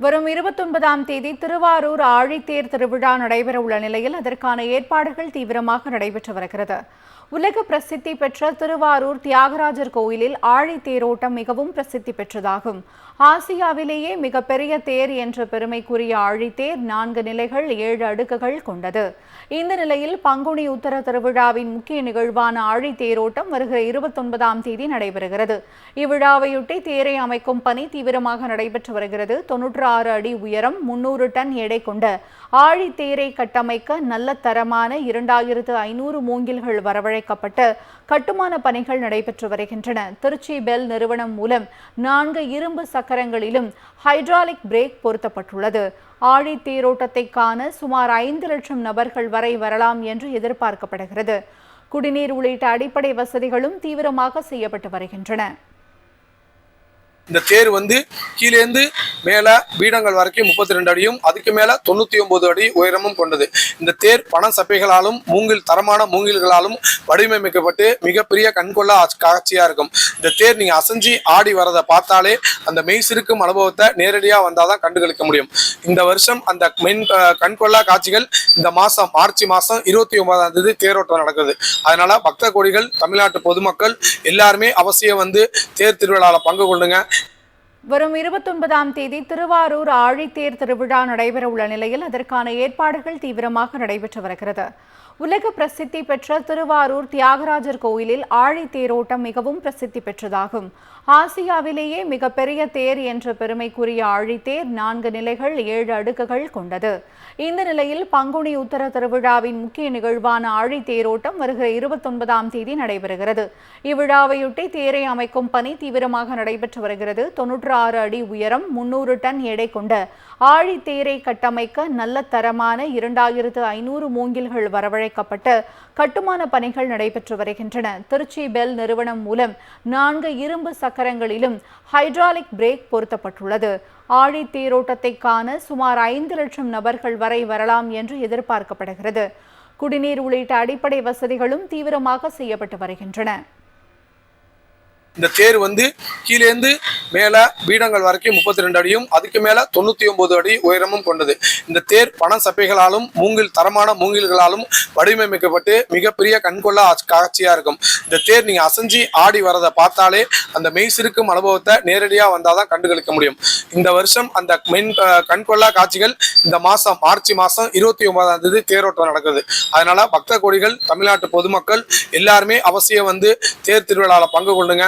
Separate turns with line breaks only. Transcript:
வரும் 29ஆம் தேதி திருவாரூர் ஆழித்தேர் திருவிழா நடைபெறவுள்ள நிலையில் அதற்கான ஏற்பாடுகள் தீவிரமாக நடைபெற்று வருகிறது. உலக பிரசித்தி பெற்ற திருவாரூர் தியாகராஜர் கோயிலில் ஆழித்தேரோட்டம் மிகவும் பிரசித்தி பெற்றதாகும். ஆசியாவிலேயே மிகப்பெரிய தேர் என்ற பெருமைக்குரிய ஆழித்தேர் 4 நிலைகள் 7 அடுக்குகள் கொண்டது. இந்த நிலையில் பங்குனி உத்தர திருவிழாவின் முக்கிய நிகழ்வான ஆழித்தேரோட்டம் வருகிற 29ஆம் தேதி நடைபெறுகிறது. இவ்விழாவையொட்டி தேரை அமைக்கும் பணி தீவிரமாக நடைபெற்று வருகிறது. 96 அடி உயரம் 300 டன் எடை கொண்ட ஆழித்தேரை கட்டமைக்க நல்ல தரமான 2500 மூங்கில்கள் வரவழைக்கப்பட்டு கட்டுமான பணிகள் நடைபெற்று வருகின்றன. திருச்சி பெல் நிறுவனம் மூலம் 4 இரும்பு சக்கரங்களிலும் ஹைட்ராலிக் பிரேக் பொருத்தப்பட்டுள்ளது. ஆழித்தேரோட்டத்தை காண சுமார் 5 லட்சம் நபர்கள் வரை வரலாம் என்று எதிர்பார்க்கப்படுகிறது. குடிநீர் உள்ளிட்ட அடிப்படை வசதிகளும் தீவிரமாக செய்யப்பட்டு வருகின்றன.
இந்த தேர் கீழேந்து மேல பீடங்கள் வரைக்கும் 32 அடியும் அதுக்கு மேல 99 அடி உயரமும் கொண்டது. இந்த தேர் பண சப்பைகளாலும் தரமான மூங்கில்களாலும் வடிவமைக்கப்பட்டு மிகப்பெரிய கண்கொள்ளா காட்சியா இருக்கும். இந்த தேர் நீங்க அசைஞ்சி ஆடி வரதை பார்த்தாலே அந்த மெய் சிறுக்கும் அனுபவத்தை நேரடியா வந்தாதான் கண்டுகளிக்க முடியும். இந்த வருஷம் அந்த கண்கொள்ளா காட்சிகள் இந்த மாசம் மார்ச் மாசம் 29ஆம் தேதி தேரோட்டம் நடக்குது. அதனால பக்த கோடிகள் தமிழ்நாட்டு பொதுமக்கள் எல்லாருமே அவசியம் தேர் திருவிழாவில் பங்கு கொள்ளுங்க.
வரும் 29ஆம் தேதி திருவாரூர் ஆழித்தேர் திருவிழா நடைபெறவுள்ள நிலையில் அதற்கான ஏற்பாடுகள் தீவிரமாக நடைபெற்று வருகிறது. உலக பிரசித்தி பெற்ற திருவாரூர் தியாகராஜர் கோயிலில் ஆழித்தேரோட்டம் மிகவும் பிரசித்தி பெற்றதாகும். ஆசியாவிலேயே மிகப்பெரிய தேர் என்ற பெருமைக்குரிய ஆழித்தேர் 4 நிலைகள் 7 அடுக்குகள் கொண்டது. இந்த நிலையில் பங்குனி உத்தர திருவிழாவின் முக்கிய நிகழ்வான ஆழித்தேரோட்டம் வருகிற 29ஆம் தேதி நடைபெறுகிறது. இவ்விழாவையொட்டி தேரை அமைக்கும் பணி தீவிரமாக நடைபெற்று வருகிறது. 96 அடி உயரம் 300 டன் எடை கொண்ட ஆழித்தேரை கட்டமைக்க நல்ல தரமான 2500 மூங்கில்கள் வரவழைக்கப்பட்டு கட்டுமான பணிகள் நடைபெற்று வருகின்றன. திருச்சி பெல் நிறுவனம் மூலம் 4 இரும்பு சக்கரங்களிலும் ஹைட்ராலிக் பிரேக் பொருத்தப்பட்டுள்ளது. ஆழித்தேரோட்டத்தை காண சுமார் 5 லட்சம் நபர்கள் வரை வரலாம் என்று எதிர்பார்க்கப்படுகிறது. குடிநீர் உள்ளிட்ட அடிப்படை வசதிகளும் தீவிரமாக செய்யப்பட்டு வருகின்றன.
இந்த தேர் கீழேந்து மேல பீடங்கள் வரைக்கும் 32 அடியும் அதுக்கு மேல 99 அடி உயரமும் கொண்டது. இந்த தேர் பண சப்பைகளாலும் தரமான மூங்கில்களாலும் வடிவமைக்கப்பட்டு மிகப்பெரிய கண்கொள்ளா காட்சியா இருக்கும். இந்த தேர் நீங்க அசைஞ்சி ஆடி வரதை பார்த்தாலே அந்த மெய் சிறுக்கும் அனுபவத்தை நேரடியா வந்தாதான் கண்டுகளிக்க முடியும். இந்த வருஷம் அந்த கண்கொள்ளா காட்சிகள் இந்த மாசம் மார்ச் மாசம் 29ஆம் தேதி தேரோட்டம் நடக்குது. அதனால பக்த கோடிகள் தமிழ்நாட்டு பொதுமக்கள் எல்லாருமே அவசியம் தேர் திருவிழாவில் பங்கு கொள்ளுங்க.